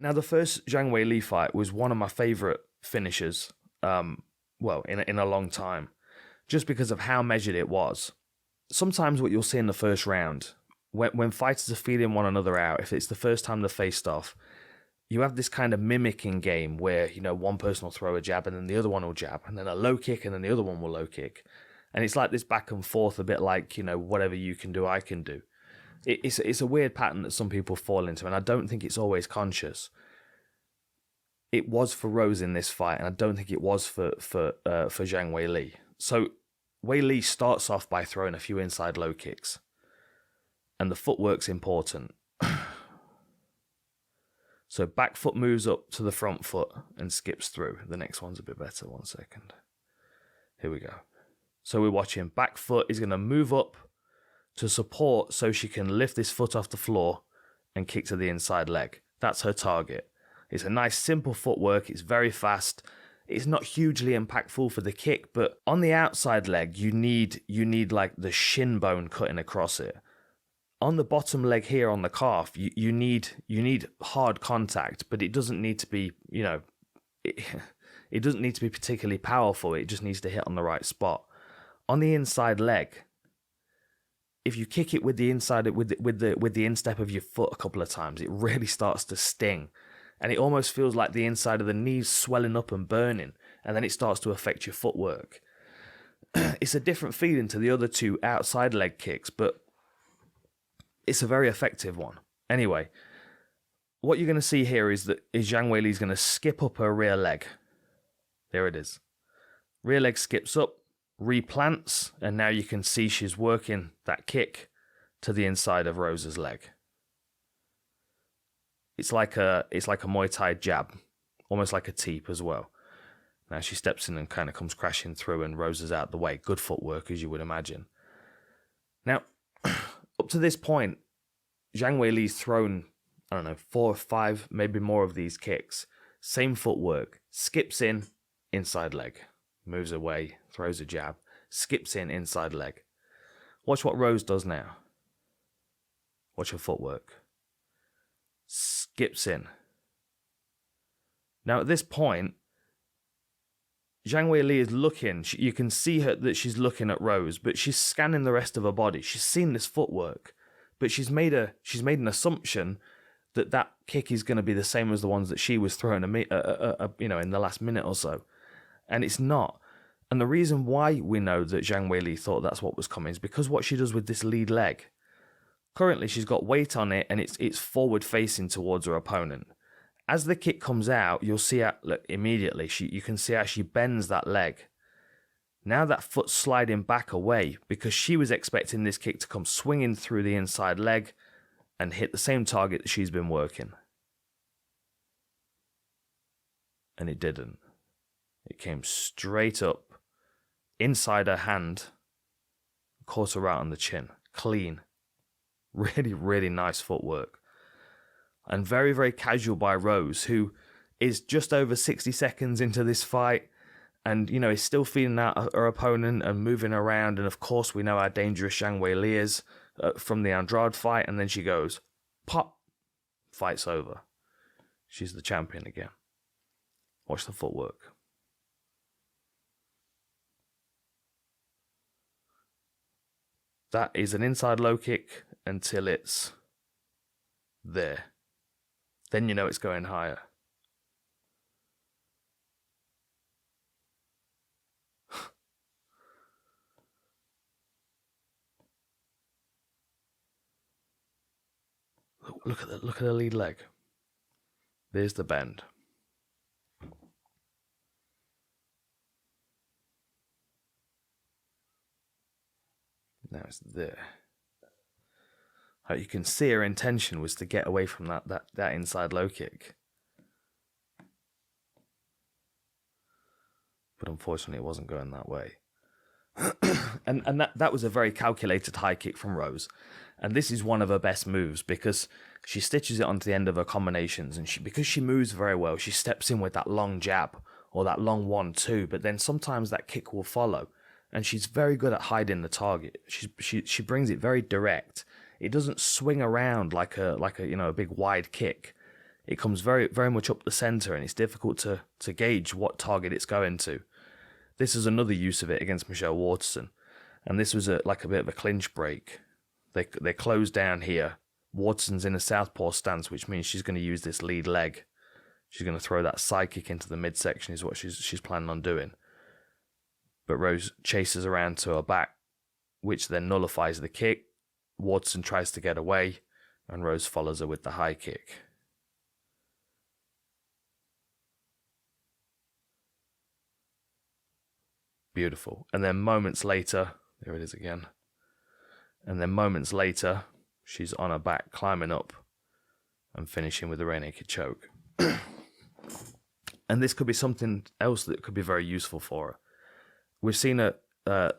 Now, the first Zhang Weili fight was one of my favorite finishers, in a long time, just because of how measured it was. Sometimes what you'll see in the first round, when fighters are feeling one another out, if it's the first time they've faced off, you have this kind of mimicking game where, one person will throw a jab and then the other one will jab, and then a low kick and then the other one will low kick. And it's like this back and forth, a bit like, whatever you can do, I can do. It's a weird pattern that some people fall into, and I don't think it's always conscious. It was for Rose in this fight, and I don't think it was for Zhang Weili. So Weili starts off by throwing a few inside low kicks, and the footwork's important. So back foot moves up to the front foot and skips through. The next one's a bit better. 1 second. Here we go. So we're watching back foot is going to move up to support so she can lift this foot off the floor and kick to the inside leg. That's her target. It's a nice simple footwork. It's very fast. It's not hugely impactful for the kick, but on the outside leg, you need like the shin bone cutting across it. On the bottom leg here on the calf, you need hard contact, but it doesn't need to be, it doesn't need to be particularly powerful. It just needs to hit on the right spot. On the inside leg, if you kick it with the inside with the instep of your foot a couple of times, it really starts to sting, and it almost feels like the inside of the knees swelling up and burning, and then it starts to affect your footwork. It's a different feeling to the other two outside leg kicks, but it's a very effective one. Anyway, what you're going to see here is Zhang Weili's going to skip up her rear leg. There it is. Rear leg skips up, replants, and now you can see she's working that kick to the inside of Rose's leg. It's like a Muay Thai jab, almost like a teep as well. Now she steps in and kind of comes crashing through, and Rose is out the way. Good footwork, as you would imagine. Now, up to this point, Zhang Weili's thrown, 4 or 5, maybe more of these kicks. Same footwork. Skips in, inside leg. Moves away, throws a jab. Skips in, inside leg. Watch what Rose does now. Watch her footwork. Skips in. Now at this point, Zhang Weili is looking. You can see her that she's looking at Rose, but she's scanning the rest of her body. She's seen this footwork, but she's made an assumption that kick is going to be the same as the ones that she was throwing in the last minute or so, and it's not. And the reason why we know that Zhang Weili thought that's what was coming is because what she does with this lead leg. Currently, she's got weight on it, and it's forward facing towards her opponent. As the kick comes out, you'll see immediately, you can see how she bends that leg. Now that foot's sliding back away because she was expecting this kick to come swinging through the inside leg and hit the same target that she's been working. And it didn't. It came straight up, inside her hand, caught her right on the chin. Clean. Really, really nice footwork. And very, very casual by Rose, who is just over 60 seconds into this fight and, is still feeling out her opponent and moving around. And, of course, we know how dangerous Zhang Weili is from the Andrade fight. And then she goes, pop, fight's over. She's the champion again. Watch the footwork. That is an inside low kick until it's there. Then you know it's going higher. Look at the lead leg. There's the bend. Now it's there. You can see her intention was to get away from that inside low kick. But unfortunately it wasn't going that way. and that was a very calculated high kick from Rose. And this is one of her best moves because she stitches it onto the end of her combinations, and because she moves very well, she steps in with that long jab or that long 1-2, but then sometimes that kick will follow. And she's very good at hiding the target. She brings it very direct. It doesn't swing around like a big wide kick. it comes very, very much up the center, and it's difficult to gauge what target it's going to. This is another use of it against Michelle Waterson, and this was like a bit of a clinch break. They close down here. Waterson's in a southpaw stance, which means she's going to use this lead leg. She's going to throw that side kick into the midsection is what she's planning on doing. But Rose chases around to her back, which then nullifies the kick. Waterson tries to get away, and Rose follows her with the high kick. Beautiful. And then moments later, there it is again. And then moments later, she's on her back, climbing up and finishing with a rear naked choke. And this could be something else that could be very useful for her. We've seen her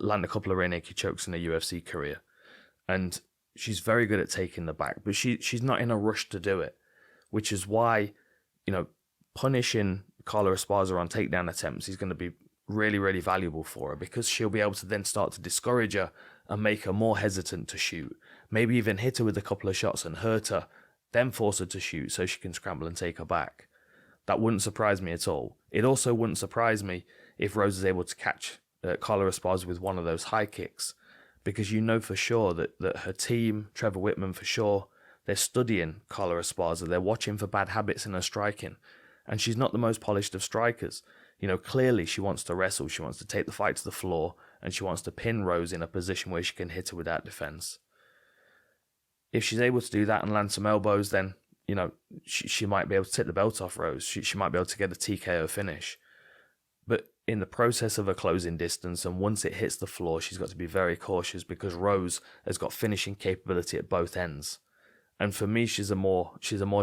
land a couple of rear naked chokes in her UFC career, and she's very good at taking the back, but she's not in a rush to do it, which is why, punishing Carla Esparza on takedown attempts is going to be really, really valuable for her, because she'll be able to then start to discourage her and make her more hesitant to shoot. Maybe even hit her with a couple of shots and hurt her, then force her to shoot so she can scramble and take her back. That wouldn't surprise me at all. It also wouldn't surprise me if Rose is able to catch Carla Esparza with one of those high kicks, because you know for sure that her team, Trevor Whitman for sure, they're studying Carla Esparza. They're watching for bad habits in her striking, and she's not the most polished of strikers. Clearly she wants to wrestle, she wants to take the fight to the floor, and she wants to pin Rose in a position where she can hit her without defense. If she's able to do that and land some elbows, then she might be able to take the belt off Rose. She might be able to get a TKO finish. But in the process of a closing distance, and once it hits the floor, she's got to be very cautious, because Rose has got finishing capability at both ends. And for me, she's a more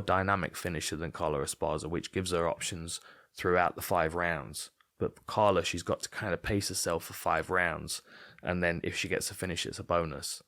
dynamic finisher than Carla Esparza, which gives her options throughout the 5 rounds. But Carla, she's got to kind of pace herself for 5 rounds, and then if she gets a finish, it's a bonus.